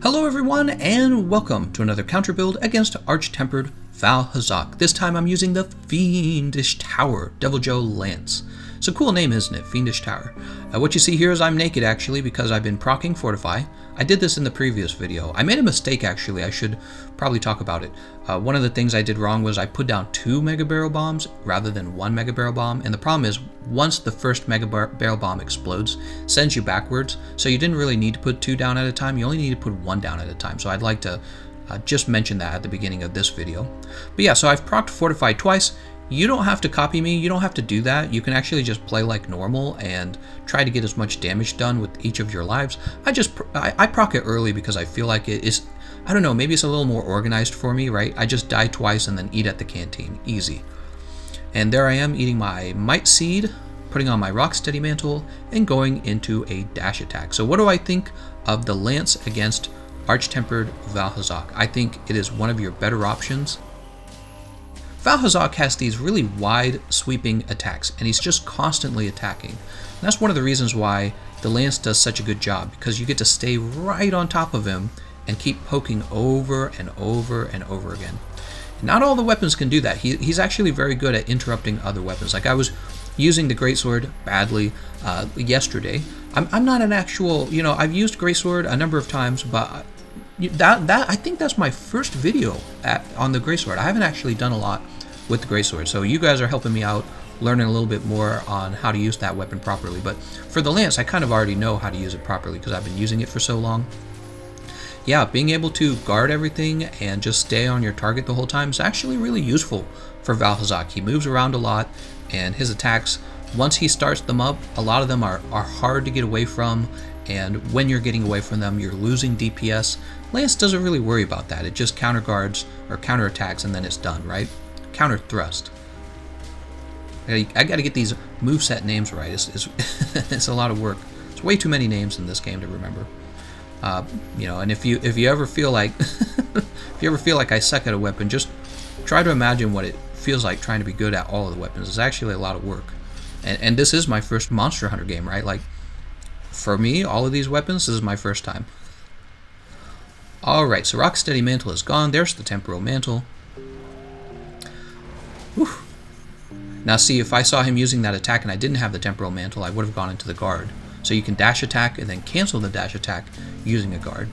Hello everyone, and welcome to another counter build against Arch Tempered Vaal Hazak. This time I'm using the Fiendish Tower Devil Joe Lance. It's a cool name, isn't it? Fiendish Tower. What you see here is I'm naked actually because I've been proccing Fortify. I did this in the previous video. I made a mistake actually, I should probably talk about it. One of the things I did wrong was I put down 2 Mega Barrel Bombs rather than 1 Mega Barrel Bomb, and the problem is once the first Mega Barrel Bomb explodes, it sends you backwards, so you didn't really need to put 2 down at a time, you only need to put 1 down at a time, so I'd like to just mention that at the beginning of this video. But yeah, so I've procced Fortify twice. You don't have to copy me, you don't have to do that. You can actually just play like normal and try to get as much damage done with each of your lives. I proc it early because I feel like it is, I don't know, maybe it's a little more organized for me, right? I just die twice and then eat at the canteen, easy. And there I am eating my Might Seed, putting on my Rocksteady Mantle, and going into a dash attack. So what do I think of the Lance against Arch Tempered Vaal Hazak? I think it is one of your better options. Vaal Hazak has these really wide sweeping attacks, and he's just constantly attacking. And that's one of the reasons why the Lance does such a good job, because you get to stay right on top of him and keep poking over and over and over again. Not all the weapons can do that. He's actually very good at interrupting other weapons. Like I was using the Greatsword badly yesterday. I'm not an actual, I've used Greatsword a number of times, but I think that's my first video on the Greatsword. I haven't actually done a lot with the Greatsword, so you guys are helping me out, learning a little bit more on how to use that weapon properly. But for the Lance, I kind of already know how to use it properly because I've been using it for so long. Yeah, being able to guard everything and just stay on your target the whole time is actually really useful for Vaal Hazak. He moves around a lot, and his attacks, once he starts them up, a lot of them are hard to get away from, and when you're getting away from them, you're losing DPS. Lance doesn't really worry about that. It just counter guards or counter attacks and then it's done, right? Counter thrust. I gotta get these moveset names right. It's a lot of work. It's way too many names in this game to remember. And if you ever feel like I suck at a weapon, just try to imagine what it feels like trying to be good at all of the weapons. It's actually a lot of work. And this is my first Monster Hunter game, right? Like, for me, all of these weapons, this is my first time. Alright, so Rocksteady Mantle is gone. There's the Temporal Mantle. Whew. Now see, if I saw him using that attack and I didn't have the Temporal Mantle, I would have gone into the guard. So you can dash attack and then cancel the dash attack using a guard.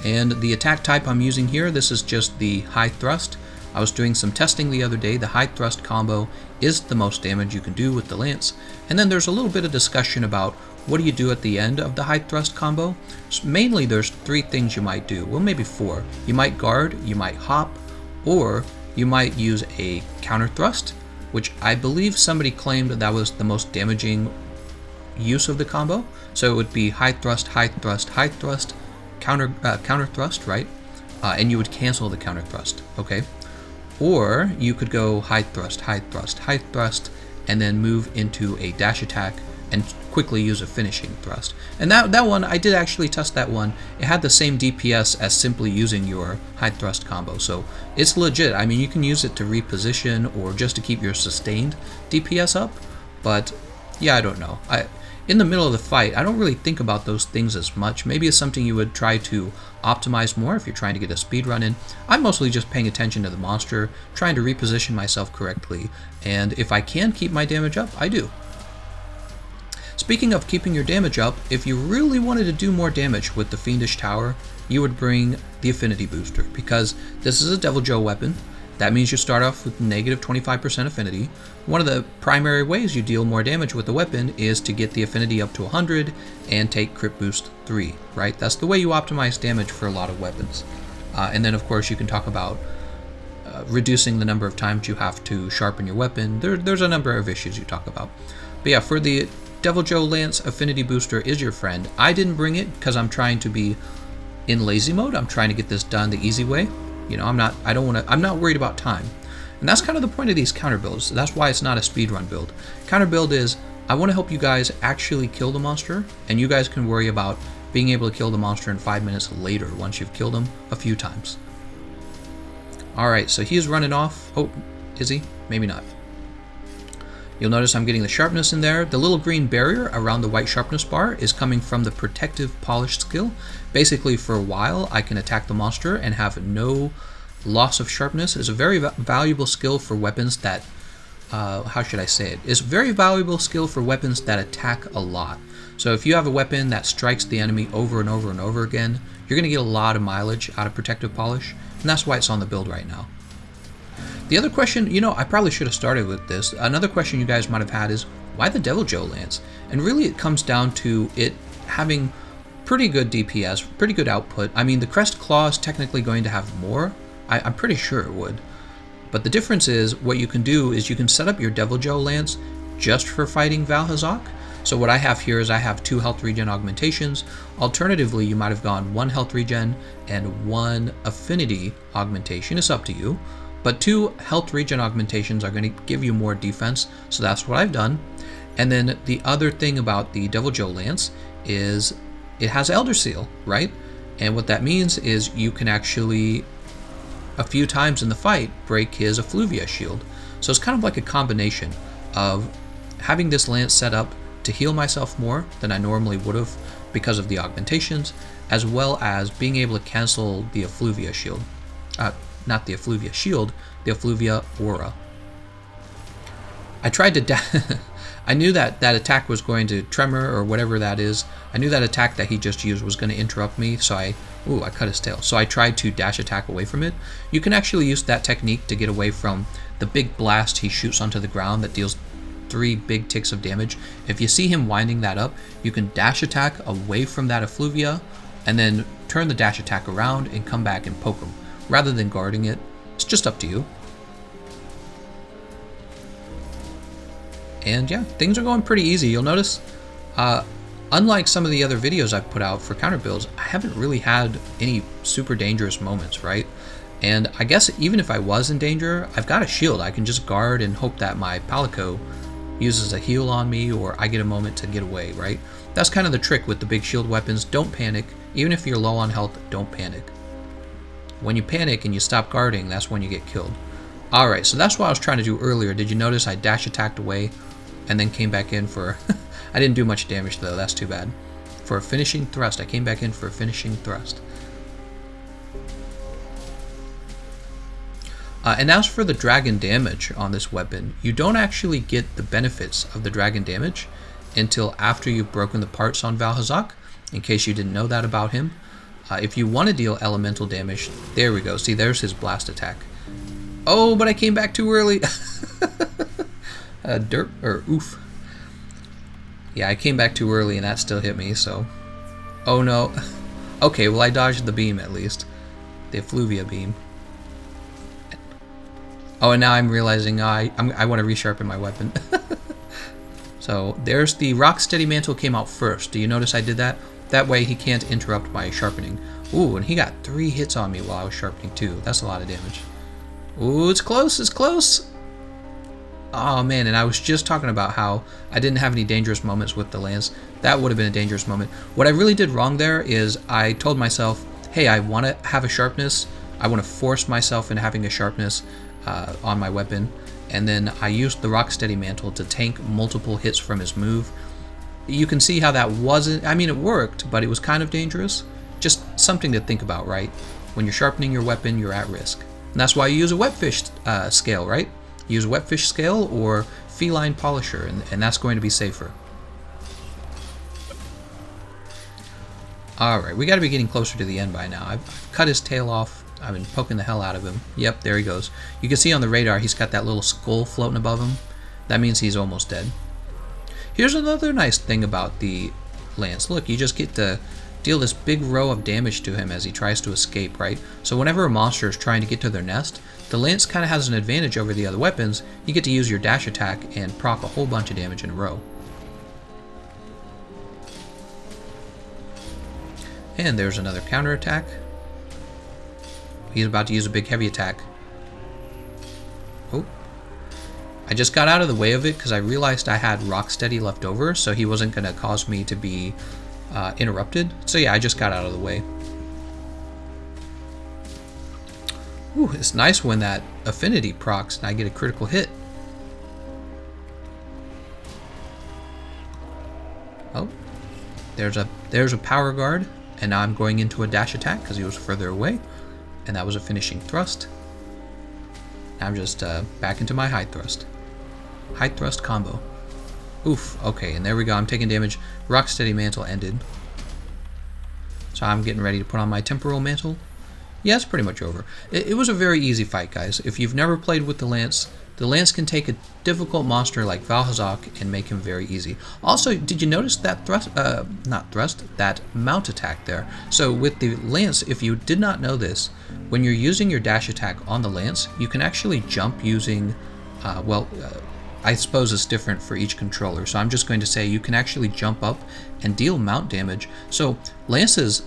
And the attack type I'm using here, this is just the high thrust. I was doing some testing the other day. The high thrust combo is the most damage you can do with the Lance. And then there's a little bit of discussion about what do you do at the end of the high thrust combo. So mainly there's 3 things you might do. Well, maybe 4. You might guard, you might hop, or you might use a counter thrust, which I believe somebody claimed that was the most damaging use of the combo. So it would be high thrust, high thrust, high thrust, counter thrust, right? And you would cancel the counter thrust, okay? Or you could go high thrust, high thrust, high thrust, and then move into a dash attack and quickly use a finishing thrust. And that one, I did actually test that one. It had the same DPS as simply using your high thrust combo. So it's legit. I mean, you can use it to reposition or just to keep your sustained DPS up. But yeah, I don't know. In the middle of the fight, I don't really think about those things as much. Maybe it's something you would try to optimize more if you're trying to get a speed run in. I'm mostly just paying attention to the monster, trying to reposition myself correctly, and if I can keep my damage up, I do. Speaking of keeping your damage up, if you really wanted to do more damage with the Fiendish Tower, you would bring the Affinity Booster, because this is a Devil Joe weapon. That means you start off with negative 25% affinity. One of the primary ways you deal more damage with the weapon is to get the affinity up to 100 and take crit boost 3, right? That's the way you optimize damage for a lot of weapons. And then of course you can talk about reducing the number of times you have to sharpen your weapon. There's a number of issues you talk about. But yeah, for the Devil Joe Lance, Affinity Booster is your friend. I didn't bring it because I'm trying to be in lazy mode. I'm trying to get this done the easy way. I'm not worried about time. And that's kind of the point of these counter builds. That's why it's not a speedrun build. Counter build is, I want to help you guys actually kill the monster, and you guys can worry about being able to kill the monster in 5 minutes later once you've killed him a few times. Alright, so he's running off. Oh, is he? Maybe not. You'll notice I'm getting the sharpness in there. The little green barrier around the white sharpness bar is coming from the protective polish skill. Basically, for a while, I can attack the monster and have no loss of sharpness. It's a very valuable skill for weapons that, how should I say it? It's a very valuable skill for weapons that attack a lot. So if you have a weapon that strikes the enemy over and over and over again, you're going to get a lot of mileage out of protective polish, and that's why it's on the build right now. The other question, I probably should have started with this. Another question you guys might have had is, why the Deviljho lance? And really it comes down to it having pretty good DPS, pretty good output. I mean, the Crest Claw is technically going to have more. I'm pretty sure it would. But the difference is, what you can do is you can set up your Deviljho lance just for fighting Vaal Hazak. So what I have here is I have 2 health regen augmentations. Alternatively, you might have gone 1 health regen and 1 affinity augmentation. It's up to you. But 2 health regen augmentations are going to give you more defense, so that's what I've done. And then the other thing about the Deviljho lance is it has Elder Seal, right? And what that means is you can actually, a few times in the fight, break his effluvia shield. So it's kind of like a combination of having this lance set up to heal myself more than I normally would have because of the augmentations, as well as being able to cancel the effluvia shield. Not the effluvia shield, the effluvia aura. I tried to I knew that attack was going to tremor or whatever that is. I knew that attack that he just used was going to interrupt me, so I cut his tail. So I tried to dash attack away from it. You can actually use that technique to get away from the big blast he shoots onto the ground that deals 3 big ticks of damage. If you see him winding that up, you can dash attack away from that effluvia and then turn the dash attack around and come back and poke him, rather than guarding it. It's just up to you. And yeah, things are going pretty easy. You'll notice, unlike some of the other videos I've put out for counter builds, I haven't really had any super dangerous moments, right? And I guess even if I was in danger, I've got a shield. I can just guard and hope that my Palico uses a heal on me, or I get a moment to get away, right? That's kind of the trick with the big shield weapons. Don't panic. Even if you're low on health, don't panic. When you panic and you stop guarding, that's when you get killed. Alright, so that's what I was trying to do earlier. Did you notice I dash attacked away and then came back in for... I didn't do much damage though, that's too bad. For a finishing thrust. I came back in for a finishing thrust. And as for the dragon damage on this weapon, you don't actually get the benefits of the dragon damage until after you've broken the parts on Vaal Hazak, in case you didn't know that about him. If you want to deal elemental damage, there we go. See, there's his blast attack. Oh, but I came back too early. Oof. Yeah, I came back too early and that still hit me, so... Oh no. Okay, well I dodged the beam at least. The effluvia beam. Oh, and now I'm realizing I want to resharpen my weapon. So there's the Rocksteady Mantle came out first. Do you notice I did that? That way he can't interrupt my sharpening. Ooh, and he got 3 hits on me while I was sharpening too. That's a lot of damage. Ooh, it's close, it's close! Oh man, and I was just talking about how I didn't have any dangerous moments with the lance. That would have been a dangerous moment. What I really did wrong there is I told myself, hey, I want to have a sharpness. I want to force myself into having a sharpness on my weapon. And then I used the Rocksteady Mantle to tank multiple hits from his move. You can see how that wasn't... I mean, it worked, but it was kind of dangerous. Just something to think about, right? When you're sharpening your weapon, you're at risk. And that's why you use a wetfish scale, right? Use a wetfish scale or feline polisher, and that's going to be safer. Alright, we got to be getting closer to the end by now. I've cut his tail off. I've been poking the hell out of him. Yep, there he goes. You can see on the radar he's got that little skull floating above him. That means he's almost dead. Here's another nice thing about the lance. Look, you just get to deal this big row of damage to him as he tries to escape, right? So whenever a monster is trying to get to their nest, the lance kind of has an advantage over the other weapons. You get to use your dash attack and proc a whole bunch of damage in a row. And there's another counterattack. He's about to use a big heavy attack. Oh. I just got out of the way of it because I realized I had Rocksteady left over, so he wasn't going to cause me to be interrupted. So yeah, I just got out of the way. Ooh, it's nice when that affinity procs and I get a critical hit. There's a power guard, and now I'm going into a dash attack because he was further away, and that was a finishing thrust. Now I'm just back into my high thrust combo. Oof. Okay, and there we go. I'm taking damage. Rocksteady Mantle ended, so I'm getting ready to put on my Temporal Mantle. Yeah, it's pretty much over. It was a very easy fight, guys. If you've never played with the Lance can take a difficult monster like Vaal Hazak and make him very easy. Also, did you notice that that mount attack there? So with the Lance, if you did not know this, when you're using your dash attack on the Lance, you can actually jump using, I suppose it's different for each controller. So I'm just going to say you can actually jump up and deal mount damage. So Lances,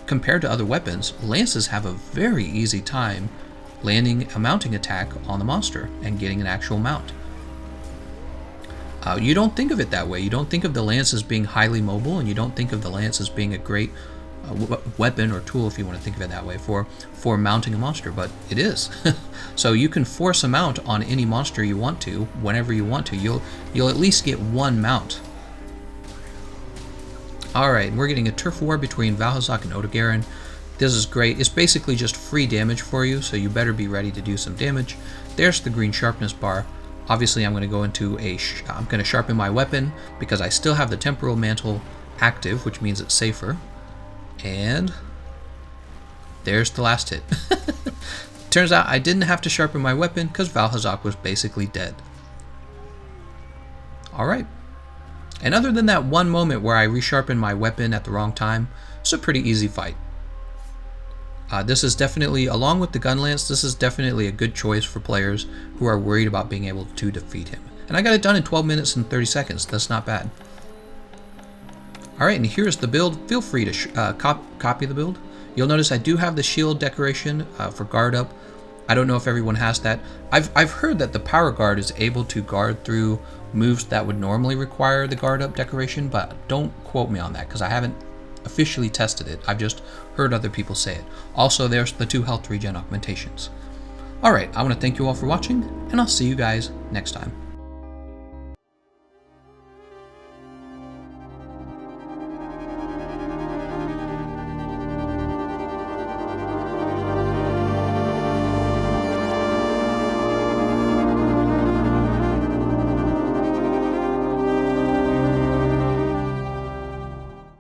compared to other weapons, Lances have a very easy time landing a mounting attack on the monster and getting an actual mount. You don't think of it that way. You don't think of the Lance as being highly mobile, and you don't think of the Lance as being a great weapon or tool, if you want to think of it that way, for mounting a monster, but it is. So you can force a mount on any monster you want to, whenever you want to. You'll at least get one mount. Alright, we're getting a turf war between Vaal Hazak and Odogaron. This is great. It's basically just free damage for you, so you better be ready to do some damage. There's the green sharpness bar. Obviously, I'm going to go into I'm going to sharpen my weapon because I still have the Temporal Mantle active, which means it's safer. And there's the last hit. Turns out I didn't have to sharpen my weapon because Vaal Hazak was basically dead. Alright. And other than that one moment where I resharpened my weapon at the wrong time, it's a pretty easy fight. This is definitely, along with the Gun Lance, this is definitely a good choice for players who are worried about being able to defeat him. And I got it done in 12 minutes and 30 seconds. That's not bad. Alright, and here's the build. Feel free to copy the build. You'll notice I do have the shield decoration for guard up. I don't know if everyone has that. I've heard that the power guard is able to guard through moves that would normally require the guard up decoration, but don't quote me on that because I haven't officially tested it. I've just heard other people say it. Also, there's the 2 health regen augmentations. Alright, I want to thank you all for watching, and I'll see you guys next time.